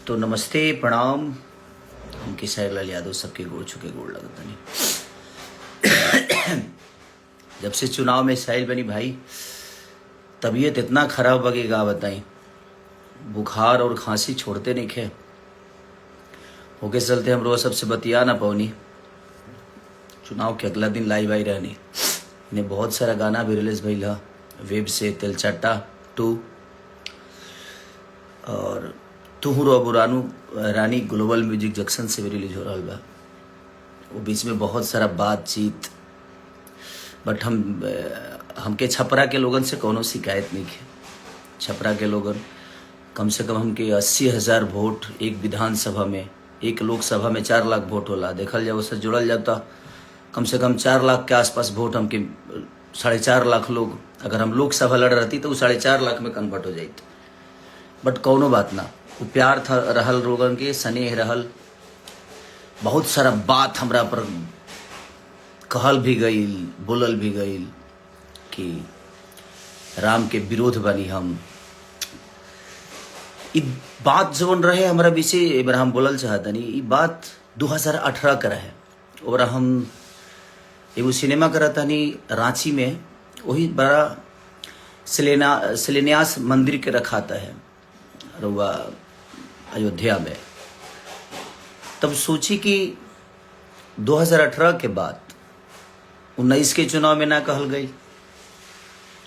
तो नमस्ते प्रणाम। हम किशोर लाल यादव सबके गोड़ छुके गोड़ लगता नहीं। जब से चुनाव में साइल बनी भाई, तबीयत इतना खराब बगेगा बताई। बुखार और खांसी छोड़ते नहीं खे होके चलते हम रोज सबसे बतिया ना पौनी। चुनाव के अगला दिन लाइव आई रहनी। इन्हें बहुत सारा गाना भी रिलीज भइल ह वेब से तेलचट्टा 2 और तुहर अब रानी ग्लोबल म्यूजिक जंक्शन से भी रिलीज हो रहा बा। वो बीच में बहुत सारा बातचीत, बट हमके छपरा के लोगन से कोनो शिकायत नहीं है। छपरा के लोगन कम से कम हमके 80,000 वोट एक विधानसभा में, एक लोकसभा में 4 लाख वोट होला। देखल जाए उससे जुड़ल जाता कम से कम 4 लाख के आसपास वोट हमके 4.5 लाख लोग, अगर हम लोकसभा लड़ रहती तो वो 4.5 लाख में कन्वर्ट हो जाती। बट कौनो बात ना, वो प्यार था रहल लोगन के, स्नेह रहल। बहुत सारा बात हमरा पर कहल भी गईल, बोलल भी गईल कि राम के विरोध बनी हम। ई बात जवन रहे हमारा विषय एक हम बोलल चाहतनी। ई बात 2018 का रहे और हम एगो सिनेमा करतनी रांची में, वही बड़ा शिलान्यास मंदिर के रखाता है रुआ अयोध्या में। तब सोची कि 2018 के बाद 19 के चुनाव में ना कहल गई,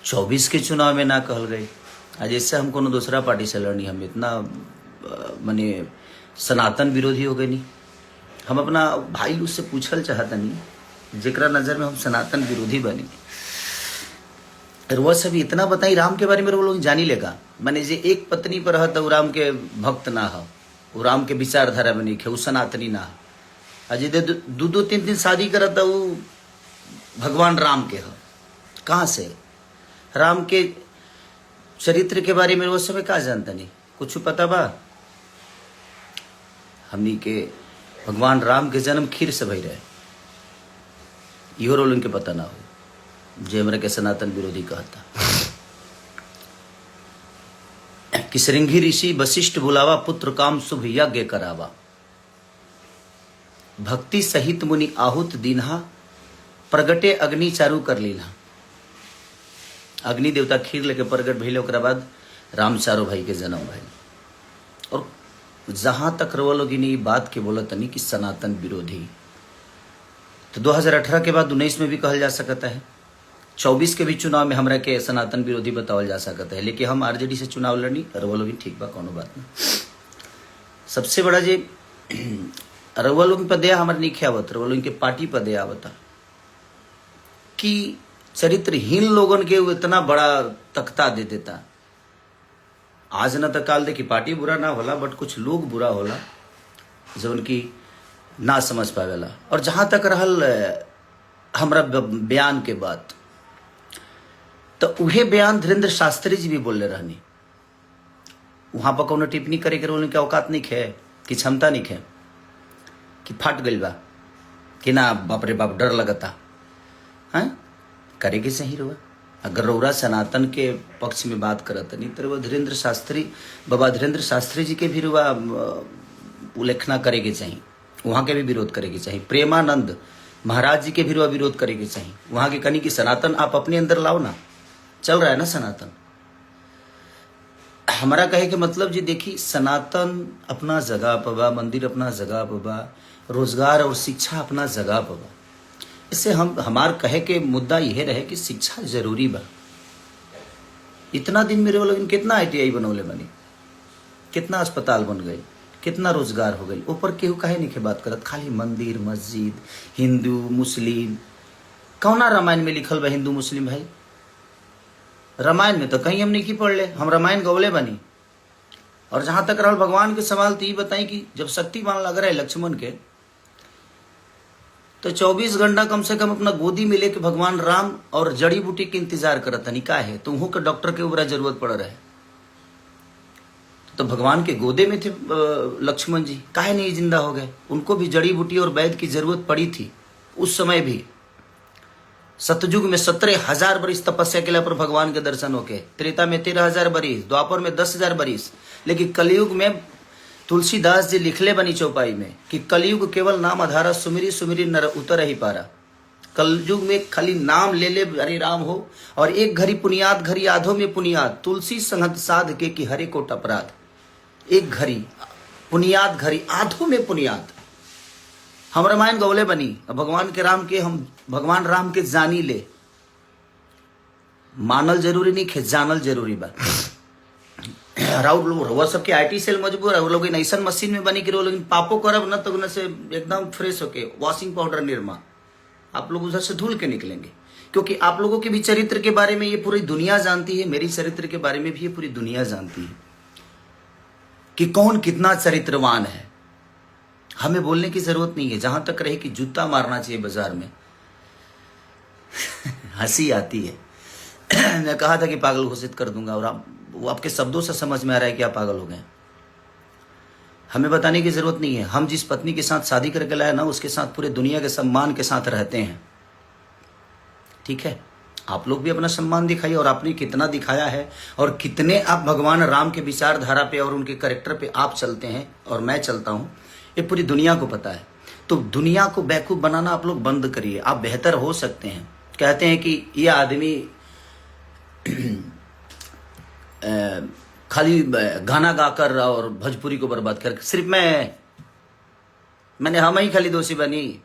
24 के चुनाव में ना कहल गई। आज इससे हम कोनो दूसरा पार्टी से लड़नी, हम इतना माने सनातन विरोधी हो गए नहीं। हम अपना भाई लोग से पूछल चाहता नहीं, जेकरा नजर में हम सनातन विरोधी बनी। वो सब इतना बताई राम के बारे में वो लोग जानी लेगा। माने जे एक पत्नी पर रहता वो राम के भक्त ना हो, वो राम के विचारधारा में नहीं खे, वो सनातनी ना हो। अजय 2-3 शादी करता वो भगवान राम के हो। कहाँ से राम के चरित्र के बारे में वो सब का जानता नहीं, कुछ पता बा? हमनी के भगवान राम के जन्म खीर से भई रहे, इहो रोल उनके पता ना हो, जे हमरा के सनातन विरोधी कहता। कि श्रृंगी ऋषि वशिष्ठ बुलावा, पुत्र काम शुभ यज्ञ करावा। भक्ति सहित मुनि आहुत दीन्हा, प्रगटे अग्नि चारू कर लीला। अग्नि देवता खीर लेके प्रगट भइले, ओकरा बाद राम चारो भाई के जन्म भइल। और जहां तक रवा लोग इन बात के बोलत नहीं कि सनातन विरोधी, तो 2018 के बाद 19 में भी कहल जा सकता है, 24 के भी चुनाव में हमरा के सनातन विरोधी बतावल जा सकता है। लेकिन हम आरजेडी से चुनाव लड़नी, रवा लोग ठीक बा, कोनो बात नहीं। सबसे बड़ा जे रवा लोग पर दया हमारे नहीं आवत, रवा लोग के पार्टी पर दया आवता कि चरित्रहीन लोगन के इतना बड़ा तख्ता दे देता। आज न तो काल देखी पार्टी बुरा ना होला, बट कुछ लोग बुरा होला जो उनकी ना समझ पावेला। और जहां तक रहल हमरा बयान के बात, तो उहे बयान धीरेन्द्र शास्त्री जी भी बोलले रहनी। वहां पर कोनो टिप्पणी करे के उनके औकात नहीं खे, कि क्षमता नहीं खे, कि फट गइल बा, कि ना बाप रे बाप डर लगता है करे के सही रहुआ। अगर रौरा सनातन के पक्ष में बात करत नहीं तो धीरेन्द्र शास्त्री, बाबा धीरेन्द्र शास्त्री जी के भी रुआ उल्लेखना करे के चाहिए, वहां के भी विरोध करे के चाहिए। प्रेमानंद महाराज जी के भी रुआ विरोध करे के चाहिए। वहां के कनी कि सनातन आप अपने अंदर लाओ ना, चल रहा है ना सनातन। हमारा कहे के मतलब जी देखी, सनातन अपना जगह पर बा, मंदिर अपना जगह पर बा, रोजगार और शिक्षा अपना जगह पर बा। इससे हमार कहे के मुद्दा यह रहे कि शिक्षा जरूरी बा। इतना दिन मेरे लोग कितना ITI बनौले बनी, कितना अस्पताल बन गए, कितना रोजगार हो गई। ऊपर केहू काहे नहीं के बात करत, खाली मंदिर मस्जिद, हिंदू मुस्लिम। कौना रामायण में लिखल बा हिंदू मुस्लिम भाई? रामायण में तो कहीं हम नहीं की पढ़ ले, हम रामायण गौले बनी। और जहां तक रहल भगवान के सवाल, तो ये बताई कि जब शक्तिमान लग रहे लक्ष्मण के, तो 24 घंटा कम से कम अपना गोदी में लेके भगवान राम और जड़ी बूटी के इंतजार करता नहीं का है, तो के डॉक्टर के ऊपर जरूरत पड़ रहा है। तो भगवान के गोदे में थे लक्ष्मण जी, काहे नहीं जिंदा हो गए? उनको भी जड़ी बूटी और वैद्य की जरूरत पड़ी थी उस समय भी। सतयुग में 17,000 बरिस तपस्या के पर भगवान के दर्शन होके, त्रेता में 13,000 बरिस, द्वापर में 10,000 बरिस, लेकिन कलयुग में तुलसीदास जी लिखले बनी चौपाई में कि कलयुग केवल नाम आधारा, सुमिरी सुमिरी नर उतर ही पारा। कलयुग में खाली नाम ले ले हरे राम हो, और एक घड़ी पुनियाद घड़ी आधो में पुनियाद, तुलसी संगत साध के कि हरे कोट अपराध। एक घड़ी पुनियाद घड़ी आधो में पुनियाद। हम रामायण गौले बनी, भगवान के राम के हम भगवान राम के जानी ले, मानल जरूरी नहीं खे, जानल जरूरी बा। राउत लोग रउआ सबके आईटी सेल मजबूर है, वो लोग ऐसा मशीन में बनी कि वो लोग पापो करब न तो उन से एकदम फ्रेश होके वॉशिंग पाउडर निर्मा आप लोग उधर से धुल के निकलेंगे। क्योंकि आप लोगों के भी चरित्र के बारे में ये पूरी दुनिया जानती है, मेरी चरित्र के बारे में भी ये पूरी दुनिया जानती है कि कौन कितना चरित्रवान है। हमें बोलने की जरूरत नहीं है, जहां तक रहे कि जूता मारना चाहिए बाजार में। हंसी आती है। मैं कहा था कि पागल घोषित कर दूंगा, और वो आपके शब्दों से समझ में आ रहा है कि आप पागल हो गए। हमें बताने की जरूरत नहीं है। हम जिस पत्नी के साथ शादी करके लाए ना, उसके साथ पूरे दुनिया के सम्मान के साथ रहते हैं। ठीक है, आप लोग भी अपना सम्मान दिखाइए, और आपने कितना दिखाया है, और कितने आप भगवान राम के विचारधारा पे और उनके कैरेक्टर पे आप चलते हैं और मैं चलता हूं, ये पूरी दुनिया को पता है। तो दुनिया को बेवकूफ बनाना आप लोग बंद करिए, आप बेहतर हो सकते हैं। कहते हैं कि ये आदमी खाली गाना गाकर और भोजपुरी को बर्बाद कर, सिर्फ मैंने हम ही खाली दोषी बनी।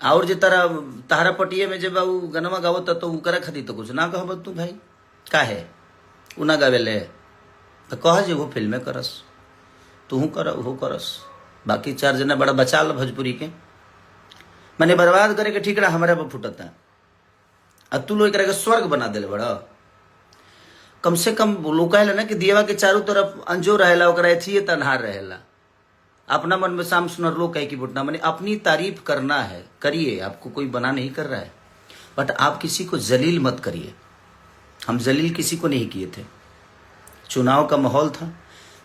और जो तारा पटिए में जब वो गनमा गावत तो उकरा खाती तो कुछ ना कह तू भाई का है उ ना गावेले तो कह जे वो फिल्में करस, तू कर वो करस, बाकी 4 जना बड़ा बचा लो भोजपुरी के। मैंने बर्बाद करे के ठीकरा हमारे पर फुटता, अब तू लोग के स्वर्ग बना दिल बड़ा। कम से कम लोग कहला ना कि दियवा के चारों तरफ अंजो रहेला, ओकरा एथिए तन्हार रहेला। अपना मन में शाम सुनर लोग कहे कि बुटना, मैंने अपनी तारीफ करना है, करिए, आपको कोई बना नहीं कर रहा है, बट आप किसी को जलील मत करिए। हम जलील किसी को नहीं किए थे। चुनाव का माहौल था,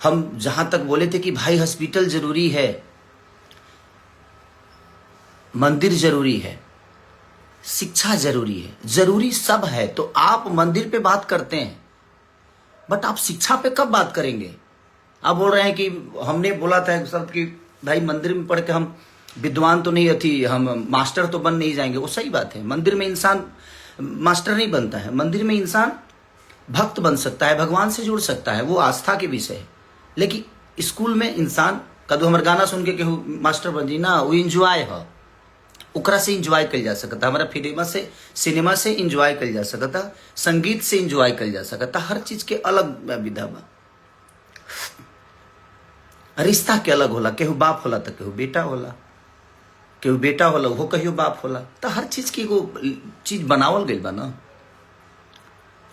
हम जहां तक बोले थे कि भाई हॉस्पिटल जरूरी है, मंदिर जरूरी है, शिक्षा जरूरी है, जरूरी सब है, तो आप मंदिर पे बात करते हैं, बट आप शिक्षा पे कब बात करेंगे? आप बोल रहे हैं कि हमने बोला था एक शब्द कि भाई मंदिर में पढ़ के हम विद्वान तो नहीं थी, हम मास्टर तो बन नहीं जाएंगे। वो सही बात है, मंदिर में इंसान मास्टर नहीं बनता है, मंदिर में इंसान भक्त बन सकता है, भगवान से जुड़ सकता है, वो आस्था के विषय है। लेकिन स्कूल में इंसान कदू हमारे गाना सुन के केहू मास्टर बन जी ना, वो इंजॉय है, ओकरा से इंजॉय कल जा सकता, हमारा सिनेमा से इंजॉय कल जा सकता, संगीत से इंजॉय कल जा सकता, हर चीज के अलग विधा बा। रिश्ता के अलग होला, केहू बाप होला तो केहू बेटा होला, केहू बेटा होला वो कहियो बाप होला, तो हर चीज की एगो चीज बनावल गई बा ना।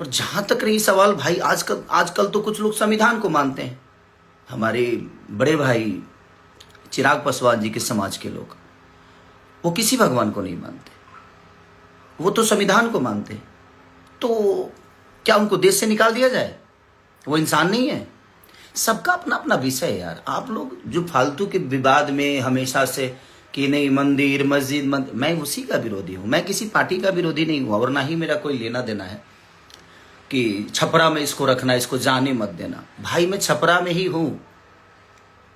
और जहां तक रही सवाल भाई, आजकल तो कुछ लोग संविधान को मानते हैं। हमारे बड़े भाई चिराग पासवान जी के समाज के लोग, वो किसी भगवान को नहीं मानते, वो तो संविधान को मानते हैं। तो क्या उनको देश से निकाल दिया जाए? वो इंसान नहीं है? सबका अपना अपना विषय है यार। आप लोग जो फालतू के विवाद में हमेशा से कि नहीं मंदिर मस्जिद मैं उसी का विरोधी हूं, मैं किसी पार्टी का विरोधी नहीं हुआ, और ना ही मेरा कोई लेना देना है कि छपरा में इसको रखना, इसको जाने मत देना। भाई मैं छपरा में ही हूं,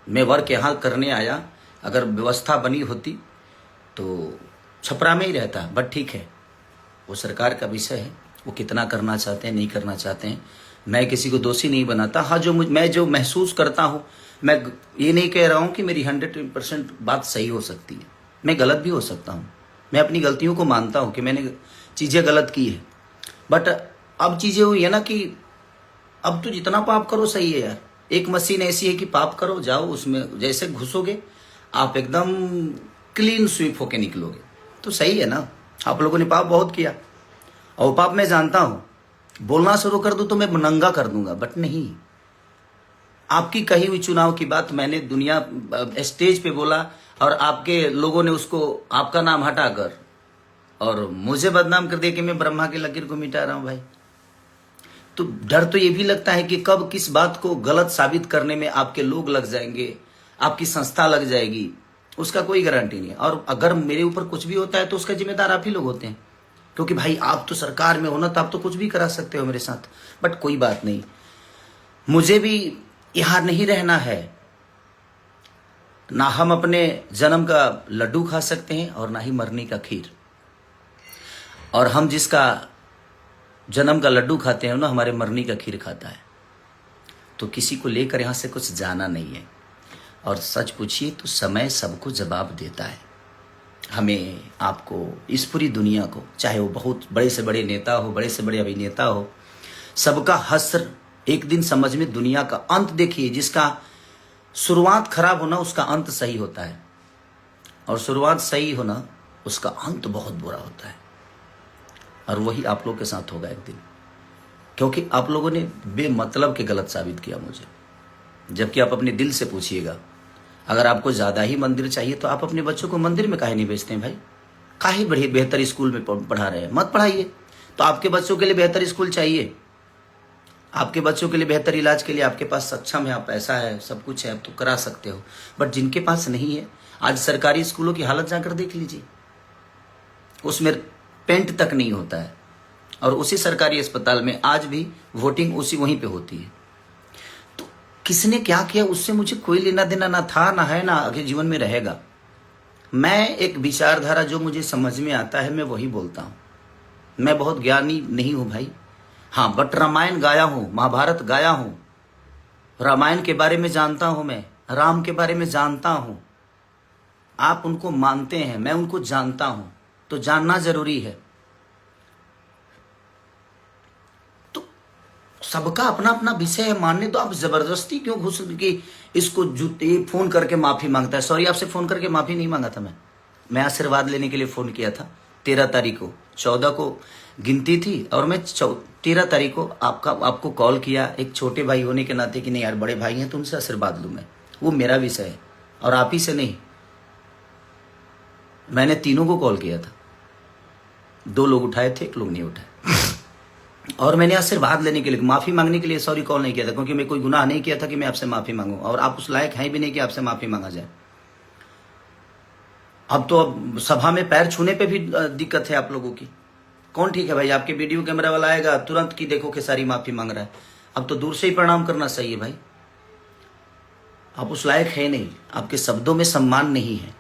मैं वर्क यहाँ करने आया, अगर व्यवस्था बनी होती तो छपरा में ही रहता, बट ठीक है, वो सरकार का विषय है, वो कितना करना चाहते हैं नहीं करना चाहते हैं, मैं किसी को दोषी नहीं बनाता। हाँ, मैं जो महसूस करता हूँ, मैं ये नहीं कह रहा हूँ कि मेरी 100% बात सही हो सकती है, मैं गलत भी हो सकता हूँ, मैं अपनी गलतियों को मानता हूँ कि मैंने चीज़ें गलत की है, बट अब चीज़ें हुई है ना कि अब तो जितना पाप करो सही है यार। एक मशीन ऐसी है कि पाप करो, जाओ उसमें जैसे घुसोगे आप एकदम क्लीन स्वीप होके निकलोगे, तो सही है ना। आप लोगों ने पाप बहुत किया, और पाप मैं जानता हूं, बोलना शुरू कर दूं तो मैं नंगा कर दूंगा, बट नहीं। आपकी कही हुई चुनाव की बात मैंने दुनिया स्टेज पे बोला, और आपके लोगों ने उसको आपका नाम हटाकर और मुझे बदनाम कर दिया कि मैं ब्रह्मा की लकीर को मिटा रहा हूं। भाई तो डर तो ये भी लगता है कि कब किस बात को गलत साबित करने में आपके लोग लग जाएंगे, आपकी संस्था लग जाएगी, उसका कोई गारंटी नहीं है। और अगर मेरे ऊपर कुछ भी होता है तो उसका जिम्मेदार आप ही लोग होते हैं, क्योंकि भाई आप तो सरकार में हो ना, तो आप तो कुछ भी करा सकते हो मेरे साथ। बट कोई बात नहीं, मुझे भी यहां नहीं रहना है। ना हम अपने जन्म का लड्डू खा सकते हैं और ना ही मरने का खीर। और हम जिसका जन्म का लड्डू खाते हैं ना, हमारे मरने का खीर खाता है। तो किसी को लेकर यहां से कुछ जाना नहीं है। और सच पूछिए तो समय सबको जवाब देता है। हमें, आपको, इस पूरी दुनिया को, चाहे वो बहुत बड़े से बड़े नेता हो, बड़े से बड़े अभिनेता हो, सबका हश्र एक दिन समझ में, दुनिया का अंत देखिए। जिसका शुरुआत खराब होना, उसका अंत सही होता है। और शुरुआत सही होना, उसका अंत बहुत बुरा होता है। और वही आप लोग के साथ होगा एक दिन, क्योंकि आप लोगों ने बेमतलब के गलत साबित किया मुझे। जबकि आप अपने दिल से पूछिएगा, अगर आपको ज्यादा ही मंदिर चाहिए तो आप अपने बच्चों को मंदिर में काहे नहीं भेजते हैं भाई? काहे बड़े बेहतर स्कूल में पढ़ा रहे हैं? मत पढ़ाइए। तो आपके बच्चों के लिए बेहतर स्कूल चाहिए, आपके बच्चों के लिए बेहतर इलाज के लिए आपके पास सक्षम है, आप पैसा है, सब कुछ है, आप तो करा सकते हो। बट जिनके पास नहीं है, आज सरकारी स्कूलों की हालत जाकर देख लीजिए, उसमें पेंट तक नहीं होता है। और उसी सरकारी अस्पताल में आज भी वोटिंग उसी वहीं पे होती है। तो किसने क्या किया उससे मुझे कोई लेना देना ना था, ना है, ना आगे जीवन में रहेगा। मैं एक विचारधारा जो मुझे समझ में आता है मैं वही बोलता हूं। मैं बहुत ज्ञानी नहीं हूं भाई, हाँ, बट रामायण गाया हूं, महाभारत गाया हूं, रामायण के बारे में जानता हूं, मैं राम के बारे में जानता हूं। आप उनको मानते हैं, मैं उनको जानता हूं, तो जानना जरूरी है। तो सबका अपना अपना विषय है, मानने दो। आप जबरदस्ती क्यों घुस कि इसको जूते फोन करके माफी मांगता है? सॉरी, आपसे फोन करके माफी नहीं मांगा था मैं आशीर्वाद लेने के लिए फोन किया था। 13 तारीख को, 14 को गिनती थी और मैं 13 तारीख को आपको कॉल किया एक छोटे भाई होने के नाते कि नहीं यार, बड़े भाई हैं तो उनसे आशीर्वाद लूं मैं, वो मेरा विषय है और आप ही से नहीं। मैंने तीनों को कॉल किया था, 2 लोग उठाए थे, 1 लोग नहीं उठाए। और मैंने आशीर्वाद लेने के लिए, माफी मांगने के लिए सॉरी कॉल नहीं किया था, क्योंकि मैं कोई गुनाह नहीं किया था कि मैं आपसे माफी मांगू, और आप उस लायक हैं भी नहीं कि आपसे माफी मांगा जाए। अब तो सभा में पैर छूने पे भी दिक्कत है आप लोगों की। कौन ठीक है भाई? आपके वीडियो कैमरा वाला आएगा तुरंत की देखो कि सारी माफी मांग रहा है। अब तो दूर से ही प्रणाम करना सही है भाई। आप उस लायक है नहीं, आपके शब्दों में सम्मान नहीं है।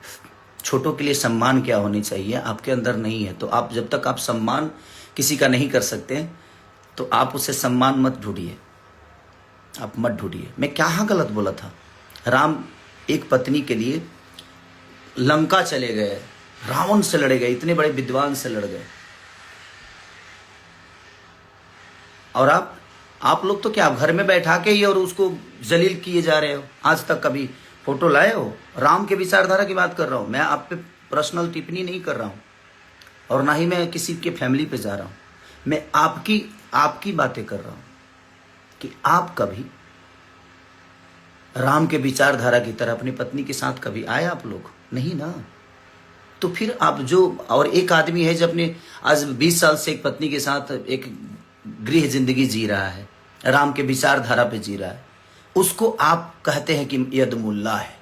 छोटों के लिए सम्मान क्या होनी चाहिए आपके अंदर नहीं है। तो आप जब तक आप सम्मान किसी का नहीं कर सकते तो आप उसे सम्मान मत ढूंढिए, आप मत ढूंढिए। मैं क्या गलत बोला था? राम एक पत्नी के लिए लंका चले गए, रावण से लड़े गए, इतने बड़े विद्वान से लड़ गए। और आप लोग तो क्या घर में बैठा के ही और उसको जलील किए जा रहे हो। आज तक कभी फोटो लाए हो? राम के विचारधारा की बात कर रहा हूं मैं, आप पे पर्सनल टिप्पणी नहीं कर रहा हूं और ना ही मैं किसी के फैमिली पे जा रहा हूं। मैं आपकी बातें कर रहा हूं कि आप कभी राम के विचारधारा की तरह अपनी पत्नी के साथ कभी आए? आप लोग नहीं ना। तो फिर आप जो, और एक आदमी है जो अपने आज 20 साल से एक पत्नी के साथ एक गृह जिंदगी जी रहा है, राम के विचारधारा पे जी रहा है, उसको आप कहते हैं कि यदमुल्ला है।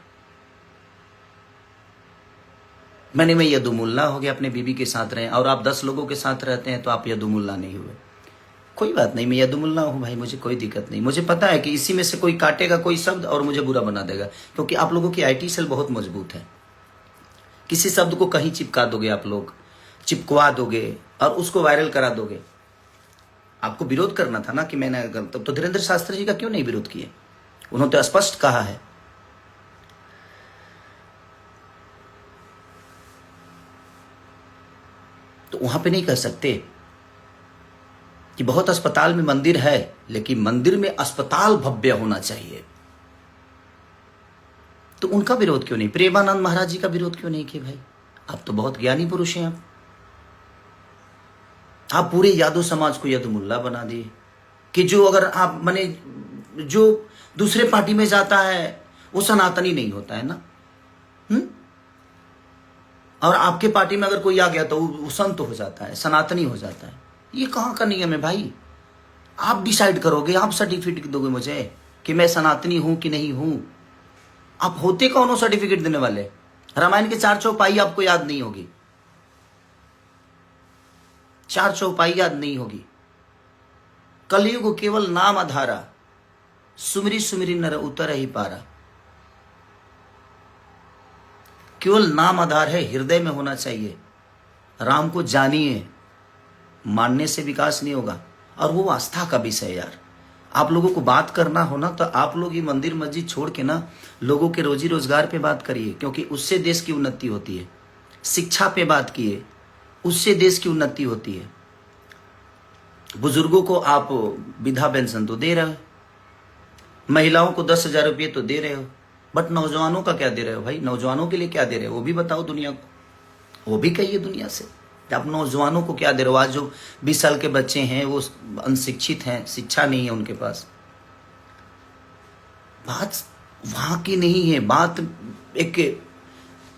मैं यदुमुल्ला हो गया, अपने बीबी के साथ रहे, और आप 10 लोगों के साथ रहते हैं तो आप यदुमुल्ला नहीं हुए। कोई बात नहीं, मैं यदुमुल्ला हूं भाई, मुझे कोई दिक्कत नहीं। मुझे पता है कि इसी में से कोई काटेगा कोई शब्द और मुझे बुरा बना देगा, क्योंकि आप लोगों की आईटी सेल बहुत मजबूत है। किसी शब्द को कहीं चिपका दोगे, आप लोग चिपकवा दोगे और उसको वायरल करा दोगे। आपको विरोध करना था ना कि मैंने, तो धीरेन्द्र शास्त्री जी का क्यों नहीं विरोध किए? उन्होंने तो स्पष्ट कहा है। तो वहां पे नहीं कह सकते कि बहुत अस्पताल में मंदिर है, लेकिन मंदिर में अस्पताल भव्य होना चाहिए। तो उनका विरोध क्यों नहीं? प्रेमानंद महाराज जी का विरोध क्यों नहीं किए भाई? आप तो बहुत ज्ञानी पुरुष हैं। आप पूरे यादव समाज को यदमुल्ला बना दिए कि जो अगर आप माने जो दूसरे पार्टी में जाता है वो सनातनी नहीं होता है ना। और आपके पार्टी में अगर कोई आ गया तो वो संत हो जाता है, सनातनी हो जाता है। ये कहाँ का नियम है भाई? आप डिसाइड करोगे, आप सर्टिफिकेट दोगे मुझे कि मैं सनातनी हूं कि नहीं हूं। आप होते कौन हो सर्टिफिकेट देने वाले? रामायण के 4 चौपाई आपको याद नहीं होगी, 4 चौपाई याद नहीं होगी। कलयुग केवल नाम आधारा, सुमिरी सुमिरी नर उतर ही पारा। केवल नाम आधार है, हृदय में होना चाहिए। राम को जानिए, मानने से विकास नहीं होगा। और वो आस्था का विषय है यार। आप लोगों को बात करना हो ना तो आप लोग ये मंदिर मस्जिद छोड़ के ना लोगों के रोजी रोजगार पे बात करिए, क्योंकि उससे देश की उन्नति होती है। शिक्षा पे बात किए, उससे देश की उन्नति होती है। बुजुर्गों को आप विधवा पेंशन तो दे रहे हो, महिलाओं को 10,000 रुपये तो दे रहे हो, बट नौजवानों का क्या दे रहे हो भाई? नौजवानों के लिए क्या दे रहे हो वो भी बताओ दुनिया को। वो भी कहिए दुनिया से आप नौजवानों को क्या दे रहे हो। आज जो 20 साल के बच्चे हैं वो अनशिक्षित हैं, शिक्षा नहीं है उनके पास। बात वहां की नहीं है, बात एक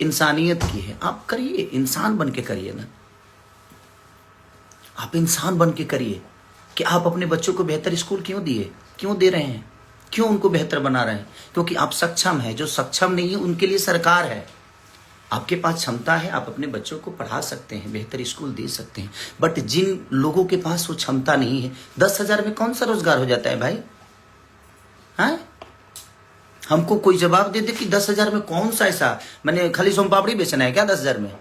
इंसानियत की है। आप करिए, इंसान बन के करिए ना, आप इंसान बन के करिए कि आप अपने बच्चों को बेहतर स्कूल क्यों दिए, क्यों दे रहे हैं, क्यों उनको बेहतर बना रहे हैं? क्योंकि आप सक्षम हैं। जो सक्षम नहीं है उनके लिए सरकार है। आपके पास क्षमता है, आप अपने बच्चों को पढ़ा सकते हैं, बेहतर स्कूल दे सकते हैं। बट जिन लोगों के पास वो क्षमता नहीं है, 10,000 में कौन सा रोजगार हो जाता है भाई? हाँ, हमको कोई जवाब दे दे कि 10,000 में कौन सा ऐसा, मैंने खाली सोम पापड़ी बेचना है क्या 10,000 में?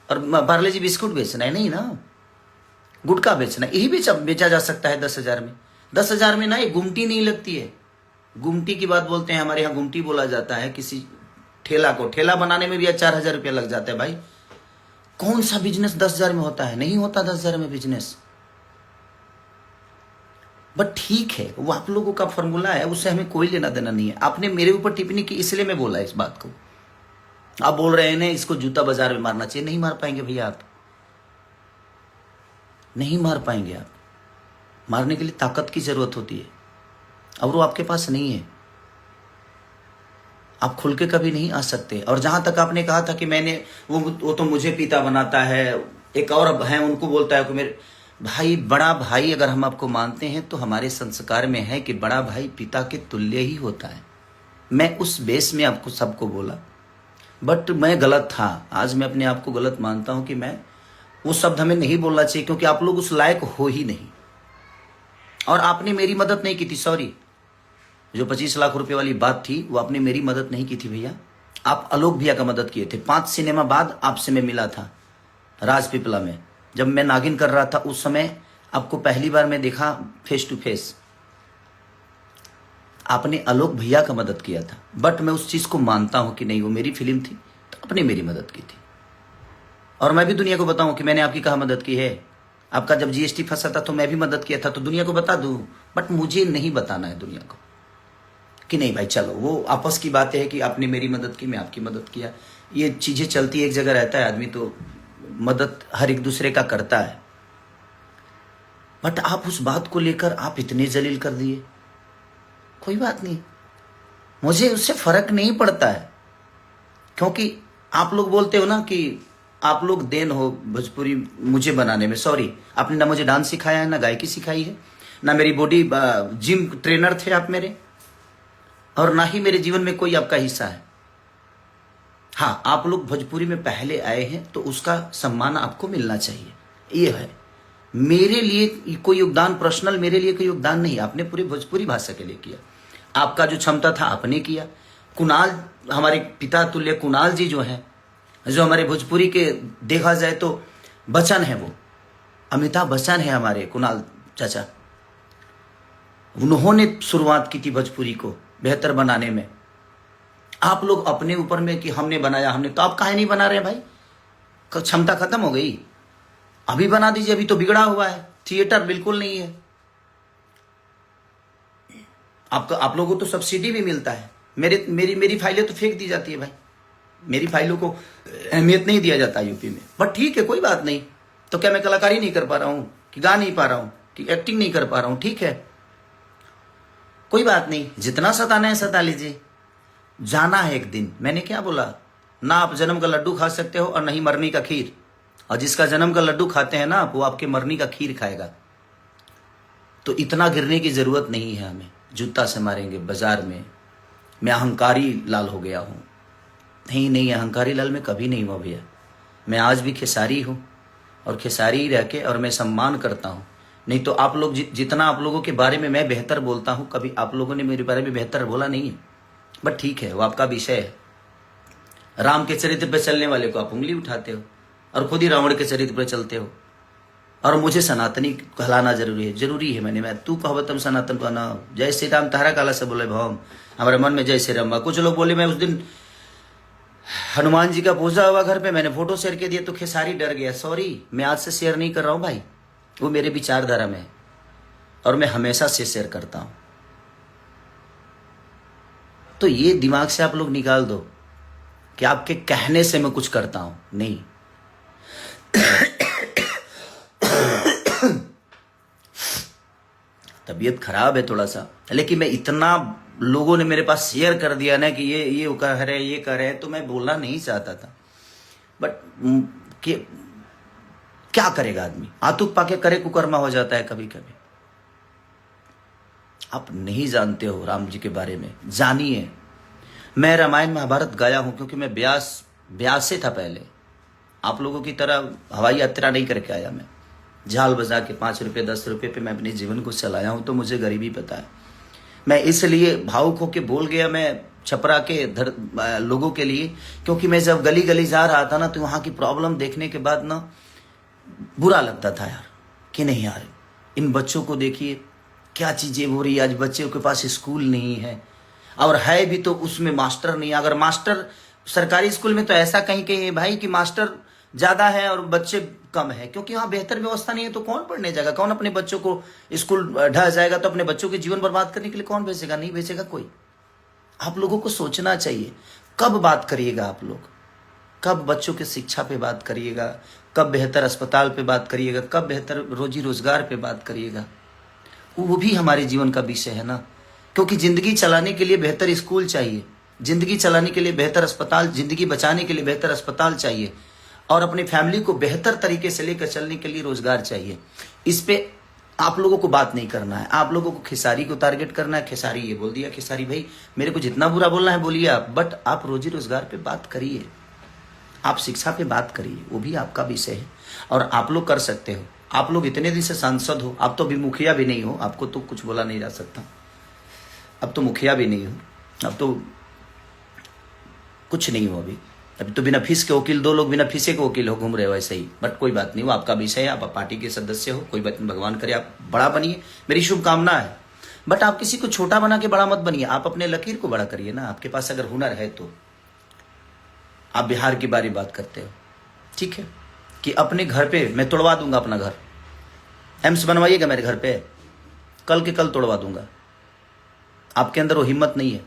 और पार्ले जी बिस्कुट बेचना है? नहीं ना, गुटखा बेचना है, यही बेचा जा सकता है 10,000 में। 10,000 में ना ये गुमटी नहीं लगती है। गुमटी की बात बोलते हैं, हमारे यहाँ गुमटी बोला जाता है किसी ठेला को। ठेला बनाने में भी 4,000 रुपया लग जाता है भाई। कौन सा बिजनेस 10,000 में होता है? नहीं होता 10,000 में बिजनेस। बट ठीक है, वो आप लोगों का फॉर्मूला है, उससे हमें कोई लेना देना नहीं है। आपने मेरे ऊपर टिप्पणी की इसलिए मैं बोला इस बात को। आप बोल रहे हैं ना इसको जूता बाजार में मारना चाहिए। नहीं मार पाएंगे भैया, आप नहीं मार पाएंगे। आप मारने के लिए ताकत की जरूरत होती है और वो आपके पास नहीं है। आप खुल के कभी नहीं आ सकते। और जहां तक आपने कहा था कि मैंने वो तो मुझे पिता बनाता है, एक और है उनको बोलता है कि मेरे भाई, बड़ा भाई अगर हम आपको मानते हैं तो हमारे संस्कार में है कि बड़ा भाई पिता के तुल्य ही होता है। मैं उस बेस में आपको सबको बोला, बट मैं गलत था। आज मैं अपने आप को गलत मानता हूं कि मैं वो शब्द हमें नहीं बोलना चाहिए, क्योंकि आप लोग उस लायक हो ही नहीं। और आपने मेरी मदद नहीं की थी, सॉरी। जो 25 लाख रुपए वाली बात थी वो आपने मेरी मदद नहीं की थी भैया। आप आलोक भैया का मदद किए थे। 5 सिनेमा बाद आपसे मैं मिला था राजपीपला में, जब मैं नागिन कर रहा था। उस समय आपको पहली बार मैं देखा फेस टू फेस। आपने आलोक भैया का मदद किया था। बट मैं उस चीज को मानता हूं कि नहीं, वो मेरी फिल्म थी तो आपने मेरी मदद की थी। और मैं भी दुनिया को बताऊं कि मैंने आपकी कहाँ मदद की है। आपका जब जीएसटी फंसा था तो मैं भी मदद किया था, तो दुनिया को बता दूं। बट मुझे नहीं बताना है दुनिया को कि नहीं भाई चलो, वो आपस की बात है कि आपने मेरी मदद की, मैं आपकी मदद किया। ये चीजें चलती है, एक जगह रहता है आदमी तो मदद हर एक दूसरे का करता है। बट आप उस बात को लेकर आप इतने जलील कर दिए। कोई बात नहीं, मुझे उससे फर्क नहीं पड़ता है, क्योंकि आप लोग बोलते हो ना कि आप लोग देन हो भोजपुरी मुझे बनाने में। सॉरी, आपने ना मुझे डांस सिखाया है, ना गायकी सिखाई है, ना मेरी बॉडी जिम ट्रेनर थे आप मेरे, और ना ही मेरे जीवन में कोई आपका हिस्सा है। हाँ, आप लोग भोजपुरी में पहले आए हैं तो उसका सम्मान आपको मिलना चाहिए। ये है मेरे लिए कोई योगदान, पर्सनल मेरे लिए कोई योगदान नहीं। आपने पूरे भोजपुरी भाषा के लिए किया। आपका जो क्षमता था आपने किया। कुणाल, हमारे पिता तुल्य कुणाल जी जो हैं, जो हमारे भोजपुरी के देखा जाए तो बच्चन है, वो अमिताभ बच्चन है हमारे कुणाल चाचा। उन्होंने शुरुआत की थी भोजपुरी को बेहतर बनाने में। आप लोग अपने ऊपर में कि हमने बनाया, हमने, तो आप काहे नहीं बना रहे भाई? क्षमता खत्म हो गई? अभी बना दीजिए, अभी तो बिगड़ा हुआ है, थिएटर बिल्कुल नहीं है। आप लोगों को तो सब्सिडी भी मिलता है। मेरी फाइलें तो फेंक दी जाती है भाई। मेरी फाइलों को अहमियत नहीं दिया जाता यूपी में। बट ठीक है, कोई बात नहीं। तो क्या मैं कलाकारी नहीं कर पा रहा हूं, कि गा नहीं पा रहा हूं, कि एक्टिंग नहीं कर पा रहा हूं? ठीक है, कोई बात नहीं। जितना सताना है सता लीजिए, जाना है एक दिन। मैंने क्या बोला? ना आप जन्म का लड्डू खा सकते हो और नहीं मरनी का खीर। और जिसका जन्म का लड्डू खाते हैं ना, वो आपके मरनी का खीर खाएगा। तो इतना गिरने की जरूरत नहीं है हमें। जूता से मारेंगे बाजार में। मैं अहंकारी लाल हो गया हूं? नहीं, अहंकारी लाल में कभी नहीं हुआ भैया। मैं आज भी खेसारी हूं और खेसारी ही रह के, और मैं सम्मान करता हूं। नहीं तो आप लोग जितना आप लोगों के बारे में मैं बेहतर बोलता हूं, कभी आप लोगों ने मेरे बारे में बेहतर बोला नहीं है। बट ठीक है, वो आपका विषय है। राम के चरित्र पर चलने वाले को आप उंगली उठाते हो और खुद ही रावण के चरित्र पर चलते हो। और मुझे सनातनी कहलाना जरूरी है। मैं तू कहवतम सनातन कहना। जय श्री राम तारा काला से बोले भवम, हमारे मन में जय श्री राम। कुछ लोग बोले मैं उस दिन हनुमान जी का पूजा हुआ घर पे, मैंने फोटो शेयर कर दिया तो खेसारी डर गया। सॉरी, मैं आज से शेयर नहीं कर रहा हूं भाई, वो मेरे विचारधारा में है और मैं हमेशा से शेयर करता हूं। तो ये दिमाग से आप लोग निकाल दो कि आपके कहने से मैं कुछ करता हूं, नहीं। तबीयत खराब है थोड़ा सा, लेकिन मैं इतना लोगों ने मेरे पास शेयर कर दिया ना कि ये कह रहे, ये कर रहे, तो मैं बोलना नहीं चाहता था। बट क्या करेगा आदमी, आतुक पाके करे कुकर्मा हो जाता है कभी कभी। आप नहीं जानते हो राम जी के बारे में, जानिए। मैं रामायण महाभारत गाया हूं क्योंकि मैं ब्यास से था पहले। आप लोगों की तरह हवाई यात्रा नहीं करके आया मैं। झाल बजा के 5 रुपये 10 रुपये पे मैं अपने जीवन को चलाया हूं, तो मुझे गरीबी पता है। मैं इसलिए भावुक होके बोल गया मैं छपरा के लोगों के लिए, क्योंकि मैं जब गली गली जा रहा था ना, तो वहां की प्रॉब्लम देखने के बाद ना बुरा लगता था यार, कि नहीं यार, इन बच्चों को देखिए क्या चीजें हो रही है। आज बच्चों के पास स्कूल नहीं है, और है भी तो उसमें मास्टर नहीं। अगर मास्टर सरकारी स्कूल में तो ऐसा कहीं है भाई कि मास्टर ज्यादा है और बच्चे कम है, क्योंकि वहां बेहतर व्यवस्था नहीं है। तो कौन पढ़ने जाएगा, कौन अपने बच्चों को स्कूल ढह जाएगा, तो अपने बच्चों के जीवन बर्बाद करने के लिए कौन भेजेगा, नहीं भेजेगा कोई। आप लोगों को सोचना चाहिए, कब बात करिएगा आप लोग, कब बच्चों की शिक्षा पे बात करिएगा, कब बेहतर अस्पताल पे बात करिएगा, कब बेहतर रोजी रोजगार पे बात करिएगा। वो भी हमारे जीवन का विषय है ना, क्योंकि जिंदगी चलाने के लिए बेहतर स्कूल चाहिए, जिंदगी चलाने के लिए बेहतर अस्पताल, जिंदगी बचाने के लिए बेहतर अस्पताल चाहिए, और अपनी फैमिली को बेहतर तरीके से लेकर चलने के लिए रोजगार चाहिए। इस पे आप लोगों को बात नहीं करना है। आप लोगों को खेसारी को टारगेट करना है। खेसारी ये बोल दिया, खेसारी भाई मेरे को जितना बुरा बोलना है बोलिए आप, बट आप रोजी रोजगार पे बात करिए, आप शिक्षा पे बात करिए, वो भी आपका विषय है और आप लोग कर सकते हो। आप लोग इतने दिन से सांसद हो, आप तो अभी मुखिया भी नहीं हो, आपको तो कुछ बोला नहीं जा सकता। अब तो मुखिया भी नहीं हो, अब तो कुछ नहीं हो। अभी तो बिना फीस के वकील, 2 लोग बिना फीसे के वकील हो घूम रहे हो ऐसे ही। बट कोई बात नहीं, वो आपका विषय है, आप पार्टी के सदस्य हो, कोई बात नहीं, भगवान करे आप बड़ा बनिए, मेरी शुभकामना है। बट आप किसी को छोटा बना के बड़ा मत बनिए, आप अपने लकीर को बड़ा करिए ना। आपके पास अगर हुनर है तो आप बिहार की बारी बात करते हो, ठीक है, कि अपने घर पे मैं तोड़वा दूंगा अपना घर, एम्स बनवाइएगा मेरे घर पे, कल के कल तोड़वा दूंगा। आपके अंदर वो हिम्मत नहीं है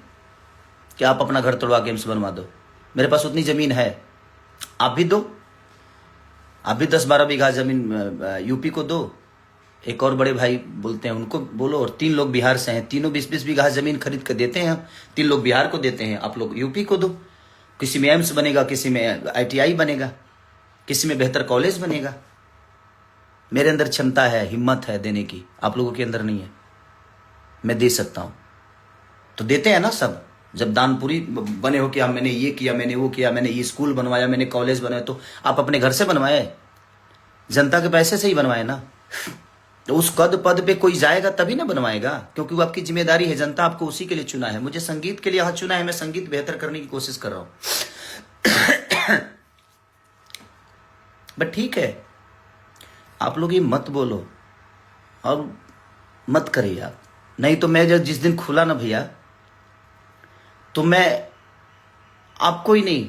कि आप अपना घर तोड़वा के एम्स बनवा दो। मेरे पास उतनी जमीन है, आप भी दो, आप भी 10-12 बीघा जमीन यूपी को दो। एक और बड़े भाई बोलते हैं, उनको बोलो। और 3 लोग बिहार से हैं, तीनों 20-20 बीघा जमीन खरीद कर देते हैं हम। 3 लोग बिहार को देते हैं, आप लोग यूपी को दो। किसी में एम्स बनेगा, किसी में ITI बनेगा, किसी में बेहतर कॉलेज बनेगा। मेरे अंदर क्षमता है, हिम्मत है देने की, आप लोगों के अंदर नहीं है। मैं दे सकता हूं, तो देते हैं ना सब। जब दानपुरी बने हो कि हाँ मैंने ये किया, मैंने वो किया, मैंने ये स्कूल बनवाया, मैंने कॉलेज बनवाया, तो आप अपने घर से बनवाए, जनता के पैसे से ही बनवाए ना। तो उस पद पे कोई जाएगा तभी ना बनवाएगा, क्योंकि वो आपकी जिम्मेदारी है। जनता आपको उसी के लिए चुना है। मुझे संगीत के लिए यहाँ चुना है, मैं संगीत बेहतर करने की कोशिश कर रहा हूं। बट ठीक है, आप लोग ये मत बोलो और मत करिए आप। नहीं तो मैं जब जिस दिन खुला ना भैया, तो मैं आपको ही नहीं,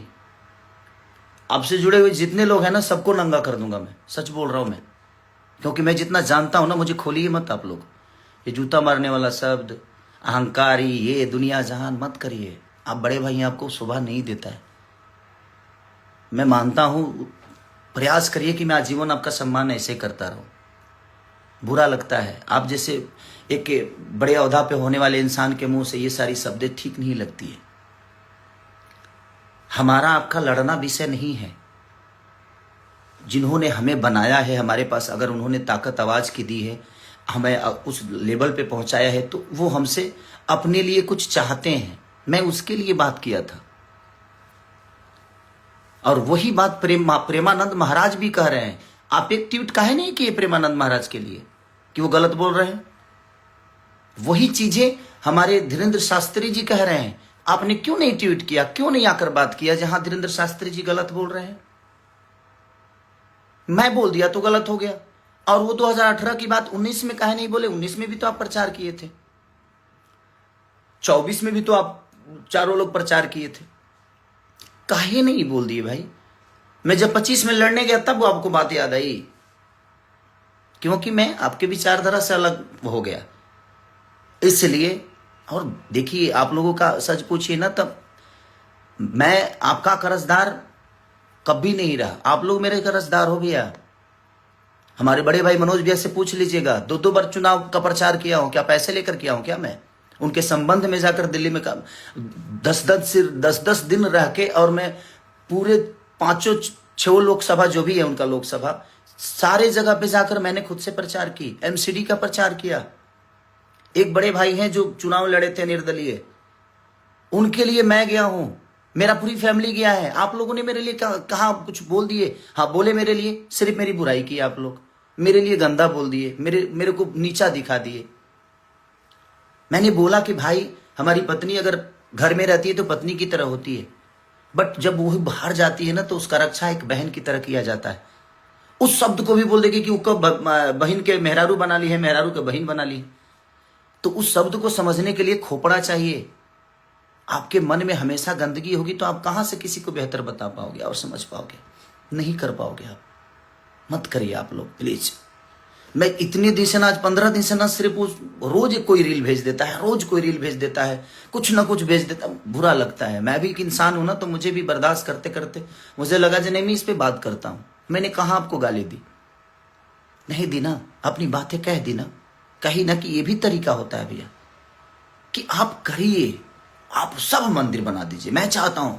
आपसे जुड़े हुए जितने लोग हैं ना, सबको नंगा कर दूंगा। मैं सच बोल रहा हूं मैं, क्योंकि मैं जितना जानता हूं ना, मुझे खोलिए मत आप लोग। ये जूता मारने वाला शब्द, अहंकारी, ये दुनिया जहान मत करिए। आप बड़े भाई, आपको शोभा नहीं देता है। मैं मानता हूं, प्रयास करिए कि मैं आजीवन आपका सम्मान ऐसे करता रहूं। बुरा लगता है, आप जैसे एक बड़े ओहदा पे होने वाले इंसान के मुंह से ये सारी शब्दें ठीक नहीं लगती है। हमारा आपका लड़ना विषय नहीं है। जिन्होंने हमें बनाया है, हमारे पास अगर उन्होंने ताकत आवाज की दी है, हमें उस लेवल पे पहुंचाया है, तो वो हमसे अपने लिए कुछ चाहते हैं। मैं उसके लिए बात किया था, और वही बात प्रेमानंद महाराज भी कह रहे हैं। आप एक ट्वीट काहे नहीं किए प्रेमानंद महाराज के लिए? कि वो गलत बोल रहे हैं? वही चीजें हमारे धीरेन्द्र शास्त्री जी कह रहे हैं। आपने क्यों नहीं ट्वीट किया, क्यों नहीं आकर बात किया जहां धीरेन्द्र शास्त्री जी गलत बोल रहे हैं? मैं बोल दिया तो गलत हो गया। और वो 2018 की बात 19 में काहे नहीं बोले? 19 में भी तो आप प्रचार किए थे, 24 में भी तो आप चारों लोग प्रचार किए थे, काहे नहीं बोल दिए भाई? मैं जब 25 में लड़ने गया तब वो आपको बात याद आई, क्योंकि मैं आपके विचारधारा से अलग हो गया इसलिए। और देखिए, आप लोगों का सच पूछिए ना, तब मैं आपका कर्जदार कभी नहीं रहा, आप लोग मेरे कर्जदार हो भैया। हमारे बड़े भाई मनोज भैया से पूछ लीजिएगा, 2 बार चुनाव का प्रचार किया हूं क्या? पैसे लेकर किया हूं क्या? मैं उनके संबंध में जाकर दिल्ली में 10-10 दिन रह के, और मैं पूरे 5-6 लोकसभा जो भी है उनका लोकसभा, सारे जगह पे जाकर मैंने खुद से प्रचार की, एमसीडी का प्रचार किया। एक बड़े भाई हैं जो चुनाव लड़े थे निर्दलीय, उनके लिए मैं गया हूं, मेरा पूरी फैमिली गया है। आप लोगों ने मेरे लिए कहा कुछ बोल दिए? हाँ बोले, मेरे लिए सिर्फ मेरी बुराई की आप लोग, मेरे लिए गंदा बोल दिए, मेरे को नीचा दिखा दिए। मैंने बोला कि भाई, हमारी पत्नी अगर घर में रहती है तो पत्नी की तरह होती है, बट जब वो बाहर जाती है ना तो उसका रक्षा एक बहन की तरह किया जाता है। उस शब्द को भी बोल देगी कि उसको बहन के मेहरारू बना ली है, मेहरारू के बहन बना ली है। तो उस शब्द को समझने के लिए खोपड़ा चाहिए। आपके मन में हमेशा गंदगी होगी तो आप कहां से किसी को बेहतर बता पाओगे और समझ पाओगे? नहीं कर पाओगे आप। मत करिए आप लोग प्लीज। मैं इतने दिन से ना, आज 15 दिन से ना, सिर्फ रोज कोई रील भेज देता है, रोज कोई रील भेज देता है, कुछ ना कुछ भेज देता है, बुरा लगता है। मैं भी एक इंसान हूं ना, तो मुझे भी बर्दाश्त करते करते मुझे लगा कि नहीं, मैं इस पे बात करता हूं। मैंने कहा आपको गाली दी? नहीं दी ना, अपनी बातें कह दी ना, कही ना कि ये भी तरीका होता है भैया, कि आप करिए, आप सब मंदिर बना दीजिए, मैं चाहता हूं,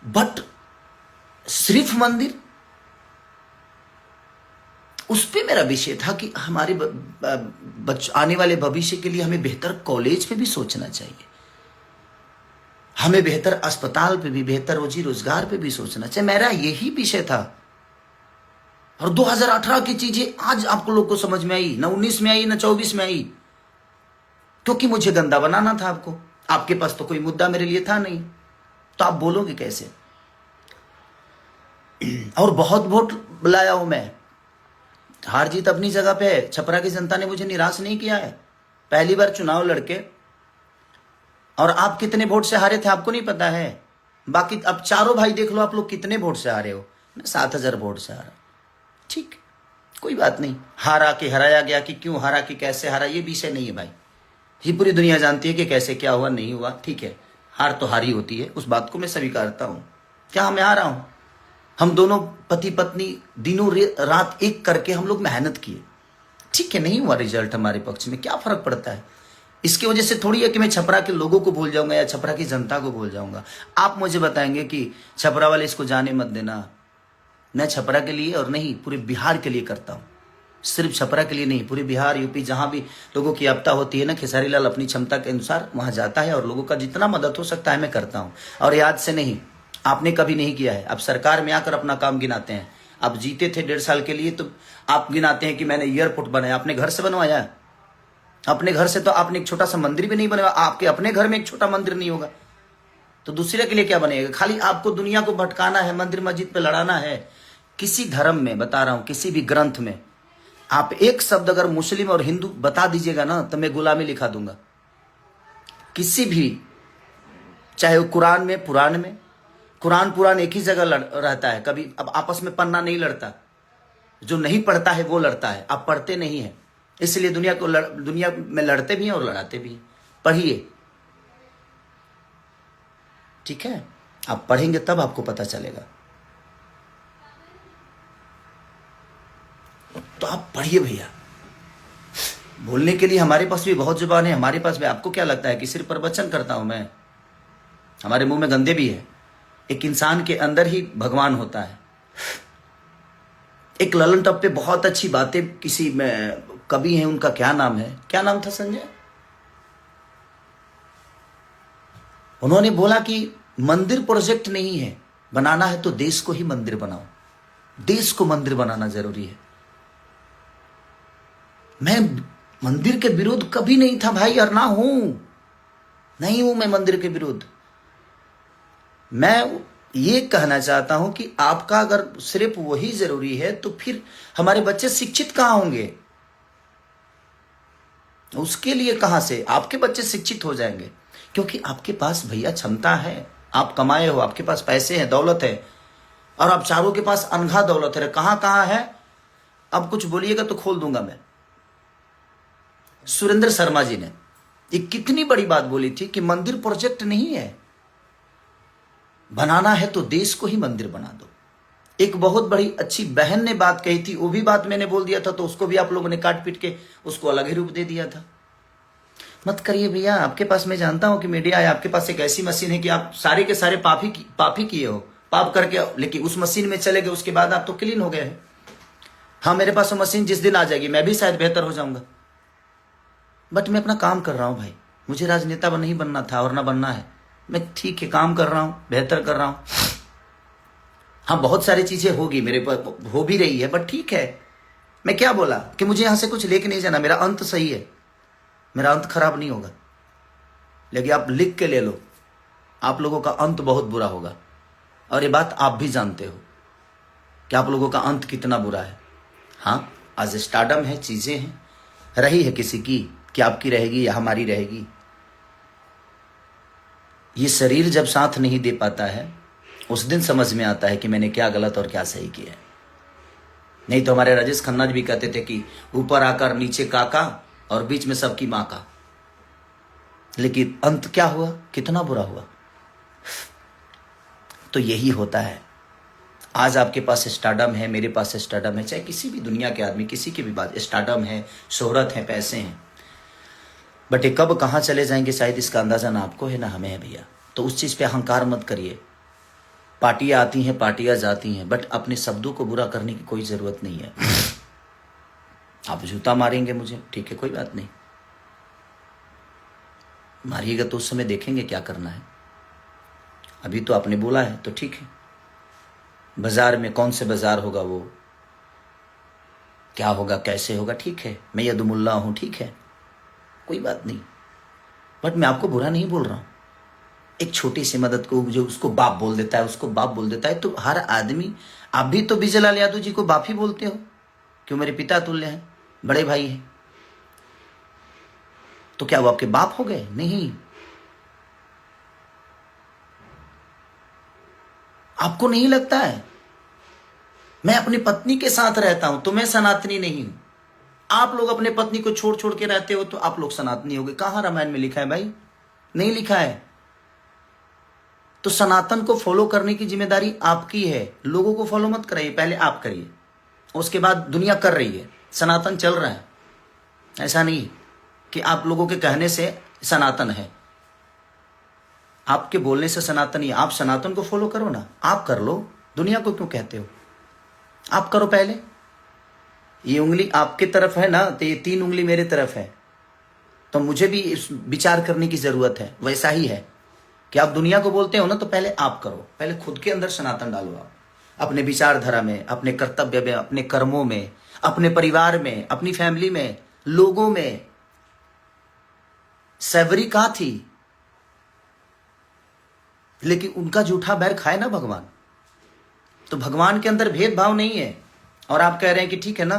बट सिर्फ मंदिर, उस पे मेरा विषय था कि हमारे आने वाले भविष्य के लिए हमें बेहतर कॉलेज पे भी सोचना चाहिए, हमें बेहतर अस्पताल पे भी, बेहतर रोजी रोजगार पे भी सोचना चाहिए। मेरा यही विषय था। और 2018 की चीजें आज आपको लोग को समझ में आई, ना 19 में आई, ना 24 में आई, क्योंकि मुझे गंदा बनाना था आपको। आपके पास तो कोई मुद्दा मेरे लिए था नहीं, तो आप बोलोगे कैसे? और बहुत वोट लाया हूं मैं, हार जीत अपनी जगह पे है। छपरा की जनता ने मुझे निराश नहीं किया है। पहली बार चुनाव लड़के, और आप कितने वोट से हारे थे आपको नहीं पता है। बाकी अब चारों भाई देख लो, आप लोग कितने वोट से हारे हो। मैं 7,000 वोट से हारा। ठीक, कोई बात नहीं। हारा कि हराया गया, कि क्यों हारा, कि कैसे हारा, ये विषय नहीं है भाई। ये पूरी दुनिया जानती है कि कैसे क्या हुआ, नहीं हुआ, ठीक है। हार तो हारी होती है, उस बात को मैं स्वीकारता हूं। क्या मैं हारा हूं? हम दोनों पति पत्नी दिनों रात एक करके हम लोग मेहनत किए, ठीक है, नहीं हुआ रिजल्ट हमारे पक्ष में, क्या फर्क पड़ता है? इसकी वजह से थोड़ी है कि मैं छपरा के लोगों को भूल जाऊंगा या छपरा की जनता को भूल जाऊंगा। आप मुझे बताएंगे कि छपरा वाले इसको जाने मत देना। मैं छपरा के लिए और नहीं, पूरे बिहार के लिए करता हूं। सिर्फ छपरा के लिए नहीं, पूरे बिहार, यूपी, जहां भी लोगों की आपदा होती है ना, खेसारी लाल अपनी क्षमता के अनुसार वहां जाता है और लोगों का जितना मदद हो सकता है मैं करता हूं। और याद से नहीं, आपने कभी नहीं किया है। आप सरकार में आकर अपना काम गिनाते हैं। आप जीते थे 1.5 साल के लिए, तो आप गिनाते हैं कि मैंने एयरपोर्ट बनाया। अपने घर से बनवाया? अपने घर से तो आपने एक छोटा सा मंदिर भी नहीं बनवाया। आपके अपने घर में एक छोटा मंदिर नहीं होगा, तो दूसरे के लिए क्या बनेगा? खाली आपको दुनिया को भटकाना है, मंदिर मस्जिद पे लड़ाना है। किसी धर्म में, बता रहा हूं, किसी भी ग्रंथ में आप एक शब्द अगर मुस्लिम और हिंदू बता दीजिएगा ना, तो मैं गुलामी लिखा दूंगा। किसी भी, चाहे वो कुरान में, पुराण में, कुरान एक ही जगह रहता है, कभी अब आपस में पन्ना नहीं लड़ता। जो नहीं पढ़ता है वो लड़ता है, आप पढ़ते नहीं है, इसलिए दुनिया में लड़ते भी हैं और लड़ाते भी हैं। पढ़िए, ठीक है? आप पढ़ेंगे तब आपको पता चलेगा। तो आप पढ़िए भैया। बोलने के लिए हमारे पास भी बहुत जुबान है, हमारे पास भी। आपको क्या लगता है कि सिर्फ प्रवचन करता हूं मैं? हमारे मुंह में गंदे भी है। एक इंसान के अंदर ही भगवान होता है। एक ललन टॉप पे बहुत अच्छी बातें किसी में कवि हैं, उनका क्या नाम है, क्या नाम था संजय? उन्होंने बोला कि मंदिर प्रोजेक्ट नहीं है, बनाना है तो देश को ही मंदिर बनाओ। देश को मंदिर बनाना जरूरी है। मैं मंदिर के विरुद्ध कभी नहीं था भाई, और ना हूं, नहीं हूं मैं मंदिर के विरुद्ध। मैं ये कहना चाहता हूं कि आपका अगर सिर्फ वही जरूरी है तो फिर हमारे बच्चे शिक्षित कहां होंगे? उसके लिए कहां से आपके बच्चे शिक्षित हो जाएंगे? क्योंकि आपके पास भैया क्षमता है, आप कमाए हो, आपके पास पैसे हैं, दौलत है, और आप चारों के पास अनघा दौलत है। कहां कहां है? अब कुछ बोलिएगा तो खोल दूंगा मैं। सुरेंद्र शर्मा जी ने एक कितनी बड़ी बात बोली थी कि मंदिर प्रोजेक्ट नहीं है, बनाना है तो देश को ही मंदिर बना दो। एक बहुत बड़ी अच्छी बहन ने बात कही थी, वो भी बात मैंने बोल दिया था, तो उसको भी आप लोगों ने काट पीट के उसको अलग ही रूप दे दिया था। मत करिए भैया, आपके पास, मैं जानता हूं कि मीडिया है, आपके पास एक ऐसी मशीन है कि आप सारे के सारे पाप ही किए हो, पाप करके, लेकिन उस मशीन में चले गए, उसके बाद आप तो क्लीन हो गए हैं। हाँ, मेरे पास वो मशीन जिस दिन आ जाएगी मैं भी शायद बेहतर हो जाऊंगा, बट मैं अपना काम कर रहा हूं भाई। मुझे राजनेता नहीं बनना था और ना बनना है। मैं ठीक है काम कर रहा हूं, बेहतर कर रहा हूं। हाँ, बहुत सारी चीजें होगी मेरे पर, हो भी रही है, बट ठीक है। मैं क्या बोला कि मुझे यहां से कुछ लेके नहीं जाना, मेरा अंत सही है, मेरा अंत खराब नहीं होगा। लेकिन आप लिख के ले लो, आप लोगों का अंत बहुत बुरा होगा, और ये बात आप भी जानते हो कि आप लोगों का अंत कितना बुरा है। हाँ, आज स्टारडम है, चीजें हैं, रही है किसी की, कि आपकी रहेगी या हमारी रहेगी। ये शरीर जब साथ नहीं दे पाता है उस दिन समझ में आता है कि मैंने क्या गलत और क्या सही किया है। नहीं तो हमारे राजेश खन्ना जी भी कहते थे कि ऊपर आकर नीचे काका और बीच में सबकी माँ का। लेकिन अंत क्या हुआ, कितना बुरा हुआ। तो यही होता है। आज आपके पास स्टारडम है, मेरे पास स्टारडम है, चाहे किसी भी दुनिया के आदमी, किसी की भी बात, स्टारडम है, शोहरत है, पैसे हैं, बट ये कब कहाँ चले जाएंगे शायद इसका अंदाजा ना आपको है ना हमें है भैया। तो उस चीज पे अहंकार मत करिए। पार्टियां आती हैं, पार्टियां जाती हैं, बट अपने शब्दों को बुरा करने की कोई जरूरत नहीं है। आप जूता मारेंगे मुझे, ठीक है, कोई बात नहीं, मारिएगा तो उस समय देखेंगे क्या करना है। अभी तो आपने बोला है तो ठीक है। बाजार में कौन से बाजार होगा, वो क्या होगा, कैसे होगा, ठीक है, मैं यदुमुल्ला हूं, ठीक है, कोई बात नहीं, बट मैं आपको बुरा नहीं बोल रहा हूं। एक छोटी सी मदद को जो उसको बाप बोल देता है, उसको बाप बोल देता है, तो हर आदमी, आप भी तो विजय लाल यादव जी को बाप ही बोलते हो, क्यों, मेरे पिता तुल्य हैं, बड़े भाई हैं, तो क्या वो आपके बाप हो गए? नहीं। आपको नहीं लगता है? मैं अपनी पत्नी के साथ रहता हूं तो मैं सनातनी नहीं हूं। आप लोग अपने पत्नी को छोड़ छोड़ के रहते हो तो आप लोग सनातनी हो गए। कहां रामायण में लिखा है भाई? नहीं लिखा है। तो सनातन को फॉलो करने की जिम्मेदारी आपकी है। लोगों को फॉलो मत कराइए, पहले आप करिए, उसके बाद दुनिया कर रही है, सनातन चल रहा है। ऐसा नहीं कि आप लोगों के कहने से सनातन है, आपके बोलने से सनातन ही। आप सनातन को फॉलो करो ना, आप कर लो, दुनिया को क्यों कहते हो? आप करो पहले। ये उंगली आपके तरफ है ना, तो ये 3 उंगली मेरे तरफ है, तो मुझे भी इस विचार करने की जरूरत है। वैसा ही है कि आप दुनिया को बोलते हो ना, तो पहले आप करो, पहले खुद के अंदर सनातन डालो। आप अपने विचारधारा में, अपने कर्तव्य में, अपने कर्मों में, अपने परिवार में, अपनी फैमिली में, लोगों में। सैवरी कहाँ थी, लेकिन उनका जूठा बैर खाए ना भगवान। तो भगवान के अंदर भेदभाव नहीं है। और आप कह रहे हैं कि ठीक है ना,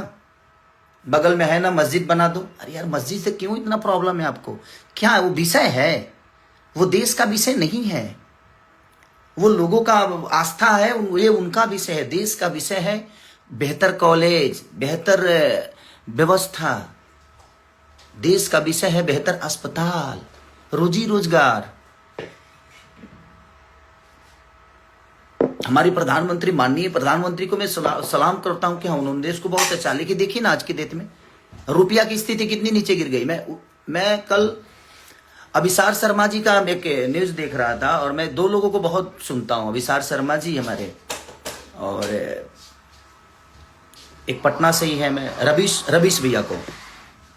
बगल में है ना, मस्जिद बना दो। अरे यार, मस्जिद से क्यों इतना प्रॉब्लम है आपको? क्या है वो? विषय है, वो देश का विषय नहीं है, वो लोगों का आस्था है, ये उनका विषय है। देश का विषय है बेहतर कॉलेज, बेहतर व्यवस्था। देश का विषय है बेहतर अस्पताल, रोजी रोजगार। हमारी प्रधानमंत्री, माननीय प्रधानमंत्री को मैं सलाम करता हूं कि हाँ, उन्होंने देश को बहुत अच्छा। लेकिन देखिए ना, आज की डेट में रुपया की स्थिति कितनी नीचे गिर गई। मैं कल अभिसार शर्मा जी का एक न्यूज देख रहा था, और मैं 2 लोगों को बहुत सुनता हूं, अभिसार शर्मा जी हमारे, और एक पटना से ही है, मैं रवीश भैया को,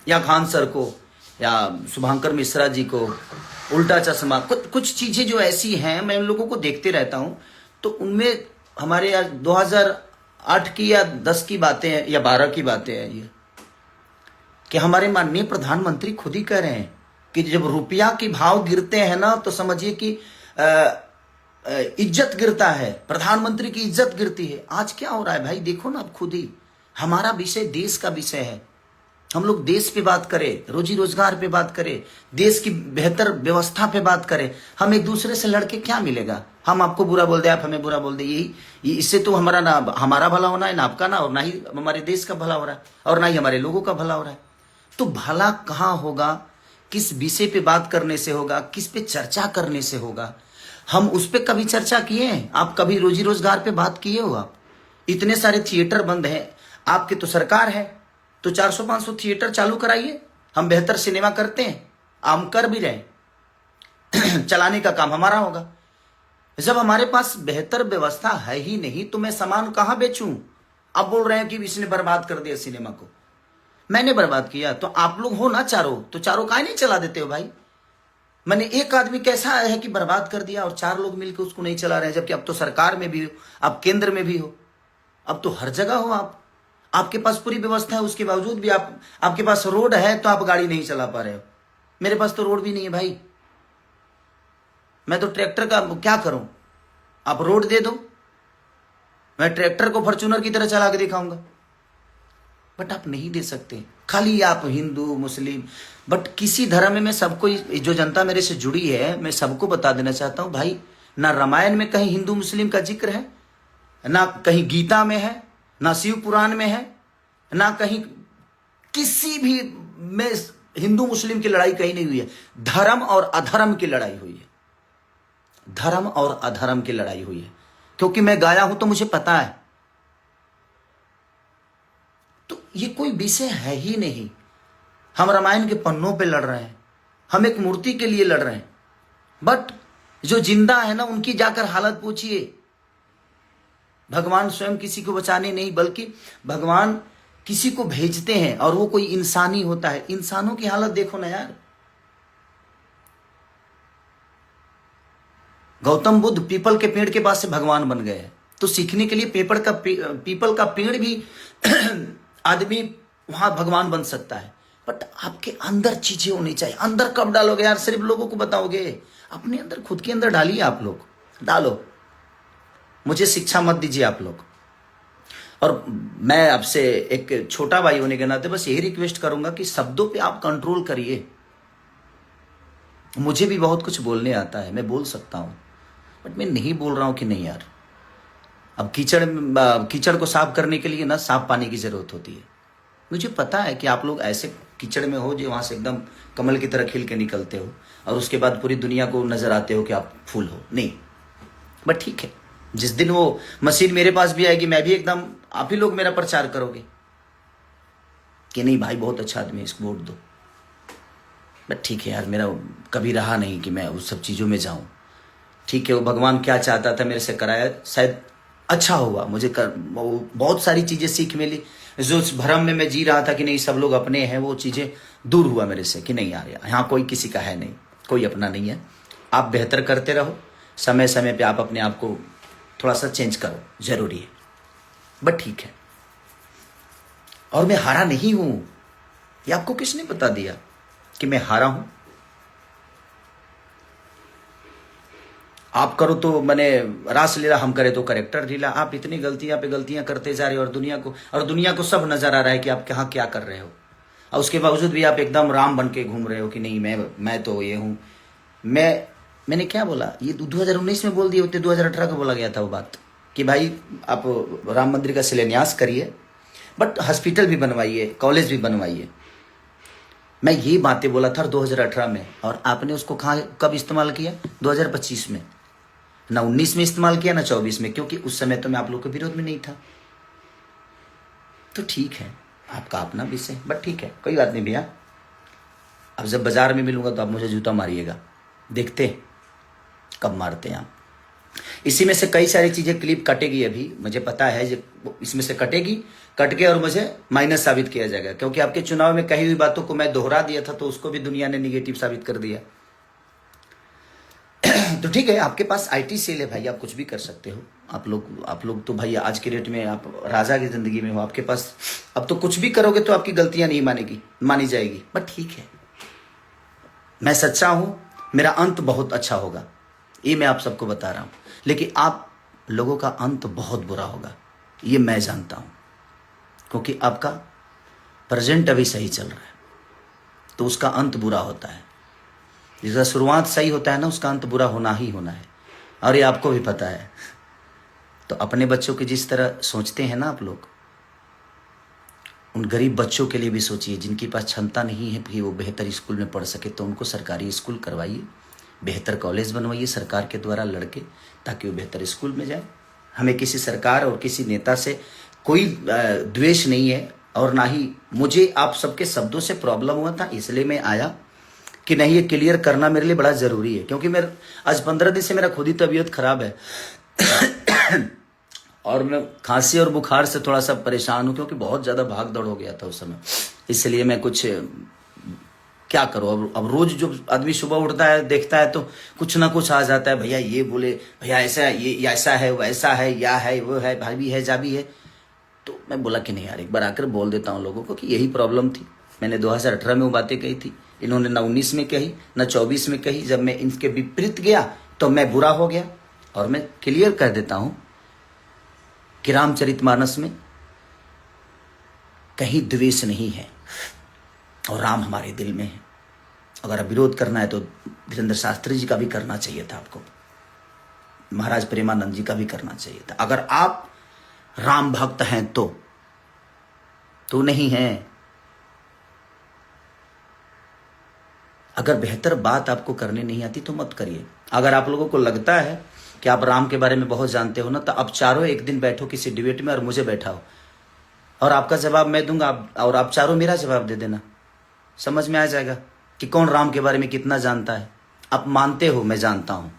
या खान सर को, या शुभांकर मिश्रा जी को, उल्टा चश्मा, कुछ चीजें जो ऐसी हैं, मैं उन लोगों को देखते रहता हूं। तो उनमें हमारे यार 2008 की या 10 की बातें हैं या 12 की बातें हैं। ये कि हमारे माननीय प्रधानमंत्री खुद ही कह रहे हैं कि जब रुपया के भाव गिरते हैं ना तो समझिए कि इज्जत गिरता है, प्रधानमंत्री की इज्जत गिरती है। आज क्या हो रहा है भाई, देखो ना आप खुद ही। हमारा विषय देश का विषय है, हम लोग देश पे बात करें, रोजी रोजगार पे बात करें, देश की बेहतर व्यवस्था पे बात करें। हम एक दूसरे से लड़के क्या मिलेगा? हम आपको बुरा बोल दे, आप हमें बुरा बोल दे, यही इससे तो हमारा भला होना है ना आपका, ना और ना ही हमारे देश का भला हो रहा है और ना ही हमारे लोगों का भला हो रहा है। तो भला कहाँ होगा? किस विषय पे बात करने से होगा, किस पे चर्चा करने से होगा? हम उस पर कभी चर्चा किए हैं? आप कभी रोजी रोजगार पे बात किए हो? आप इतने सारे थिएटर बंद हैं, आपके तो सरकार है, तो 400-500 थिएटर चालू कराइए। हम बेहतर सिनेमा करते हैं, हम कर भी रहे चलाने का काम हमारा होगा। जब हमारे पास बेहतर व्यवस्था है ही नहीं तो मैं सामान कहां बेचूं? आप बोल रहे हैं कि इसने बर्बाद कर दिया सिनेमा को। मैंने बर्बाद किया तो आप लोग हो ना चारों, तो चारों काहे नहीं चला देते हो भाई? मैंने एक आदमी कैसा है कि बर्बाद कर दिया और 4 लोग मिलकर उसको नहीं चला रहे हैं, जबकि अब तो सरकार में भी हो, अब केंद्र में भी हो, अब तो हर जगह हो आप। आपके पास पूरी व्यवस्था है, उसके बावजूद भी आपके पास रोड है तो आप गाड़ी नहीं चला पा रहे हो। मेरे पास तो रोड भी नहीं है भाई, मैं तो ट्रैक्टर का क्या करूं? आप रोड दे दो, मैं ट्रैक्टर को फॉर्च्यूनर की तरह चला के दिखाऊंगा, बट आप नहीं दे सकते। खाली आप हिंदू मुस्लिम, बट किसी धर्म में मैं सबको, जो जनता मेरे से जुड़ी है, मैं सबको बता देना चाहता हूं भाई, ना रामायण में कहीं हिंदू मुस्लिम का जिक्र है, ना कहीं गीता में है, ना शिव पुराण में है, ना कहीं किसी भी में हिंदू मुस्लिम की लड़ाई कहीं नहीं हुई है। धर्म और अधर्म की लड़ाई हुई है, धर्म और अधर्म की लड़ाई हुई है, क्योंकि मैं गाया हूं तो मुझे पता है। तो ये कोई विषय है ही नहीं। हम रामायण के पन्नों पे लड़ रहे हैं, हम एक मूर्ति के लिए लड़ रहे हैं, बट जो जिंदा है ना उनकी जाकर हालत पूछिए। भगवान स्वयं किसी को बचाने नहीं, बल्कि भगवान किसी को भेजते हैं और वो कोई इंसानी होता है। इंसानों की हालत देखो ना यार। गौतम बुद्ध पीपल के पेड़ के पास से भगवान बन गए, तो सीखने के लिए पीपल का पेड़ भी आदमी वहां भगवान बन सकता है। बट आपके अंदर चीजें होनी चाहिए। अंदर कब डालोगे यार? सिर्फ लोगों को बताओगे? अपने अंदर, खुद के अंदर डालिए। आप लोग डालो, मुझे शिक्षा मत दीजिए आप लोग। और मैं आपसे एक छोटा भाई होने के नाते बस यही रिक्वेस्ट करूंगा कि शब्दों पे आप कंट्रोल करिए। मुझे भी बहुत कुछ बोलने आता है, मैं बोल सकता हूं, बट मैं नहीं बोल रहा हूं कि नहीं यार। अब कीचड़ को साफ करने के लिए ना साफ पानी की जरूरत होती है। मुझे पता है कि आप लोग ऐसे कीचड़ में हो जो वहां से एकदम कमल की तरह खिल के निकलते हो और उसके बाद पूरी दुनिया को नजर आते हो कि आप फूल हो। नहीं, बट ठीक है, जिस दिन वो मशीन मेरे पास भी आएगी, मैं भी एकदम, आप ही लोग मेरा प्रचार करोगे कि नहीं भाई बहुत अच्छा आदमी है, इसको वोट दो। बट ठीक है यार, मेरा कभी रहा नहीं कि मैं उस सब चीज़ों में जाऊं। ठीक है, वो भगवान क्या चाहता था मेरे से कराया, शायद अच्छा हुआ। मुझे बहुत सारी चीज़ें सीख मिली। जो उस भ्रम में मैं जी रहा था कि नहीं सब लोग अपने हैं, वो चीज़ें दूर हुआ मेरे से कि नहीं यार, यहाँ कोई किसी का है नहीं, कोई अपना नहीं है। आप बेहतर करते रहो, समय समय पे आप अपने आप को थोड़ा सा चेंज करो, जरूरी है। बट ठीक है, और मैं हारा नहीं हूं। ये आपको किसने बता दिया कि मैं हारा हूं? आप करो तो मैंने रास लीला, हम करे तो करेक्टर ढीला। आप इतनी गलतियां पे गलतियां करते जा रहे हो और दुनिया को सब नजर आ रहा है कि आप कहाँ क्या कर रहे हो, और उसके बावजूद भी आप एकदम राम बन के घूम रहे हो कि नहीं मैं तो ये हूं। मैंने क्या बोला? ये 2019 में बोल दिए होते, 2018 को बोला गया था वो बात कि भाई आप राम मंदिर का शिलान्यास करिए, बट हॉस्पिटल भी बनवाइए, कॉलेज भी बनवाइए। मैं ये बातें बोला था 2018 में, और आपने उसको कब इस्तेमाल किया? 2025 में। ना 19 में इस्तेमाल किया, ना 24 में, क्योंकि उस समय तो मैं आप लोग के विरोध में नहीं था। तो ठीक है, आपका अपना विषय, बट ठीक है, कोई बात नहीं भैया। अब जब बाजार में मिलूंगा तो आप मुझे जूता मारिएगा, देखते कब मारते हैं आप। इसी में से कई सारी चीजें क्लिप कटेगी, अभी मुझे पता है इसमें से कटेगी, कट के और मुझे माइनस साबित किया जाएगा, क्योंकि आपके चुनाव में कही हुई बातों को मैं दोहरा दिया था, तो उसको भी दुनिया ने निगेटिव साबित कर दिया। तो ठीक है, आपके पास आईटी सेल है भाई, आप कुछ भी कर सकते हो। आप लोग तो भाई आज के डेट में आप राजा की जिंदगी में हो, आपके पास अब तो कुछ भी करोगे तो आपकी गलतियां नहीं मानी जाएगी। बट ठीक है, मैं सच्चा हूं, मेरा अंत बहुत अच्छा होगा, ये मैं आप सबको बता रहा हूं। लेकिन आप लोगों का अंत बहुत बुरा होगा, ये मैं जानता हूं, क्योंकि आपका प्रेजेंट अभी सही चल रहा है, तो उसका अंत बुरा होता है। जिसका शुरुआत सही होता है ना, उसका अंत बुरा होना ही होना है, और ये आपको भी पता है। तो अपने बच्चों की जिस तरह सोचते हैं ना आप लोग, उन गरीब बच्चों के लिए भी सोचिए, जिनके पास क्षमता नहीं है कि वो बेहतर स्कूल में पढ़ सके, तो उनको सरकारी स्कूल करवाइए, बेहतर कॉलेज बनवाइए सरकार के द्वारा लड़के, ताकि वो बेहतर स्कूल में जाए। हमें किसी सरकार और किसी नेता से कोई द्वेष नहीं है, और ना ही मुझे आप सबके शब्दों से प्रॉब्लम हुआ था, इसलिए मैं आया कि नहीं, ये क्लियर करना मेरे लिए बड़ा जरूरी है। क्योंकि मैं आज 15 दिन से मेरा खुद ही तबीयत खराब है और मैं खांसी और बुखार से थोड़ा सा परेशान हूं, क्योंकि बहुत ज्यादा भाग दौड़ हो गया था उस समय। इसलिए मैं कुछ क्या करूं, अब रोज जो आदमी सुबह उठता है देखता है तो कुछ ना कुछ आ जाता है, भैया ये बोले, भैया ऐसा, ये ऐसा है, वैसा है, या है, वो है, भाभी है, जाभी है। तो मैं बोला कि नहीं यार, एक बार आकर बोल देता हूँ लोगों को कि यही प्रॉब्लम थी। मैंने 2018 में वो बातें कही थी, इन्होंने ना 19 में कही ना 24 में कही। जब मैं इनके विपरीत गया तो मैं बुरा हो गया। और मैं क्लियर कर देता हूं कि रामचरितमानस में कहीं द्वेष नहीं है, और राम हमारे दिल में है। अगर विरोध करना है तो वीरेंद्र शास्त्री जी का भी करना चाहिए था, आपको महाराज प्रेमानंद जी का भी करना चाहिए था। अगर आप राम भक्त हैं तो नहीं है। अगर बेहतर बात आपको करने नहीं आती तो मत करिए। अगर आप लोगों को लगता है कि आप राम के बारे में बहुत जानते हो ना, तो आप चारों एक दिन बैठो किसी डिबेट में और मुझे बैठाओ, और आपका जवाब मैं दूंगा, और आप चारों मेरा जवाब दे देना। समझ में आ जाएगा कि कौन राम के बारे में कितना जानता है। आप मानते हो, मैं जानता हूं,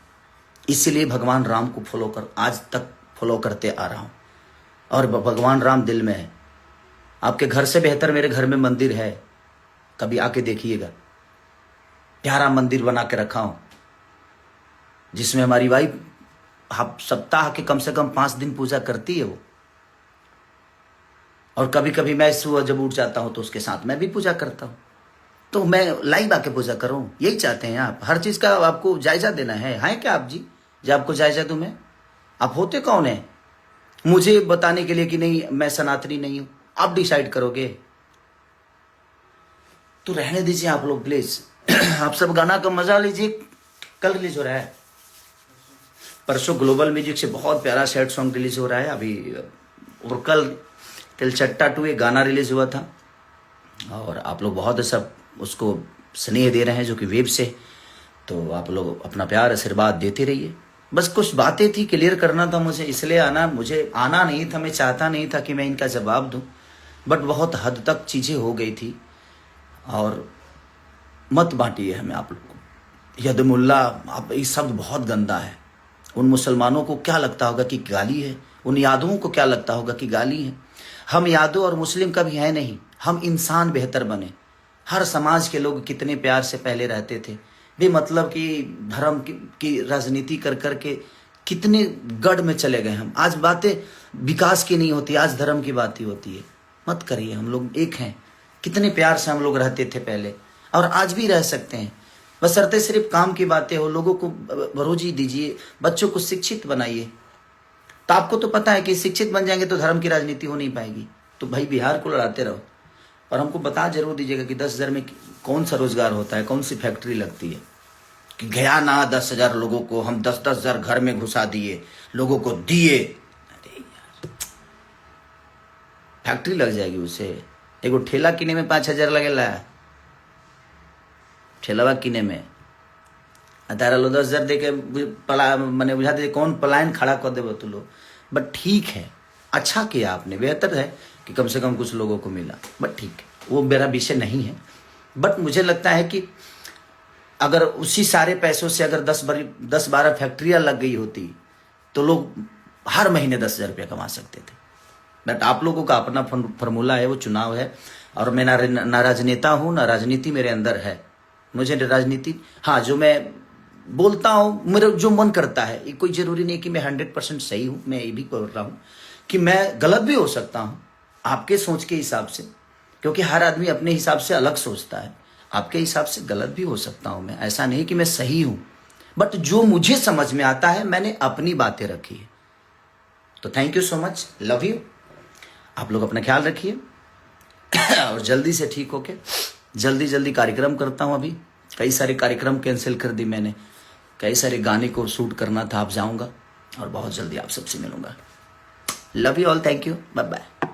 इसीलिए भगवान राम को आज तक फॉलो करते आ रहा हूं, और भगवान राम दिल में है। आपके घर से बेहतर मेरे घर में मंदिर है, कभी आके देखिएगा। प्यारा मंदिर बना के रखा हूं, जिसमें हमारी वाइफ सप्ताह के कम से कम 5 दिन पूजा करती है वो। और कभी कभी मैं सुबह जब उठ जाता हूं तो उसके साथ मैं भी पूजा करता हूं। तो मैं लाइव आके पूजा करूं, यही चाहते हैं आप। हर चीज का आपको जायजा देना है क्या आप जी? जब आपको जायजा दूं मैं, आप होते कौन है मुझे बताने के लिए कि नहीं मैं सनातनी नहीं हूं? आप डिसाइड करोगे। तो रहने दीजिए आप लोग प्लीज। आप सब गाना का मजा लीजिए। कल रिलीज हो रहा है, परसों ग्लोबल म्यूजिक से बहुत प्यारा सैड सॉन्ग रिलीज हो रहा है अभी। और कल तिलचट्टा 2 एक गाना रिलीज हुआ था, और आप लोग बहुत सब उसको स्नेह दे रहे हैं, जो कि वेब से। तो आप लोग अपना प्यार आशीर्वाद देते रहिए। बस कुछ बातें थी, क्लियर करना था मुझे, इसलिए आना। मुझे आना नहीं था, मैं चाहता नहीं था कि मैं इनका जवाब दूं, बट बहुत हद तक चीजें हो गई थी। और मत बांटिए हमें आप लोग को। यदमुल्ला, आप ये शब्द बहुत गंदा है। उन मुसलमानों को क्या लगता होगा कि गाली है, उन यादवों को क्या लगता होगा कि गाली है। हम यादव और मुस्लिम कभी है नहीं, हम इंसान बेहतर बने। हर समाज के लोग कितने प्यार से पहले रहते थे, बेमतलब कि धर्म की राजनीति कर करके कितने गढ़ में चले गए हम। आज बातें विकास की नहीं होती, आज धर्म की बात ही होती है। मत करिए, हम लोग एक हैं। कितने प्यार से हम लोग रहते थे पहले, और आज भी रह सकते हैं, बशर्ते सिर्फ काम की बातें हो। लोगों को रोजी दीजिए, बच्चों को शिक्षित बनाइए। तो आपको तो पता है कि शिक्षित बन जाएंगे तो धर्म की राजनीति हो नहीं पाएगी। तो भाई बिहार को लड़ाते रहो, और हमको बता जरूर दीजिएगा कि 10,000 में कौन सा रोजगार होता है, कौन सी फैक्ट्री लगती है। कि गया ना 10,000 लोगों को हम 10,000 घर में घुसा दिए, लोगों को दिए। अरे यार, फैक्ट्री लग जाएगी उसे। एगो ठेला किने में 5,000 लगेला, ठेलावा किने में। तारा लो 10,000 दे के मैंने बुझा दे कौन पलायन खड़ा कर दे तू लोग। बट ठीक है, अच्छा किया आपने, बेहतर है कि कम से कम कुछ लोगों को मिला। बट ठीक है, वो मेरा विषय नहीं है। बट मुझे लगता है कि अगर उसी सारे पैसों से अगर 10-12 फैक्ट्रियां लग गई होती तो लोग हर महीने 10,000 रुपया कमा सकते थे। बट आप लोगों का अपना फॉर्मूला है, वो चुनाव है। और मैं ना राजनेता हूं, ना राजनीति मेरे अंदर है। मुझे राजनीति, हाँ, जो मैं बोलता हूँ, मेरा जो मन करता है। ये कोई जरूरी नहीं कि मैं 100% सही हूँ। मैं ये भी बोल रहा हूँ कि मैं गलत भी हो सकता हूँ आपके सोच के हिसाब से, क्योंकि हर आदमी अपने हिसाब से अलग सोचता है। आपके हिसाब से गलत भी हो सकता हूँ मैं, ऐसा नहीं कि मैं सही हूँ, बट जो मुझे समझ में आता है मैंने अपनी बातें रखी है। तो thank you so much, love you. आप लोग अपना ख्याल रखिए और जल्दी से ठीक होके जल्दी कार्यक्रम करता हूँ। अभी कई सारे कार्यक्रम कैंसिल कर दी मैंने, कई सारे गाने को शूट करना था। आप जाऊंगा और बहुत जल्दी आप सबसे मिलूंगा। Love you all, thank you, bye bye.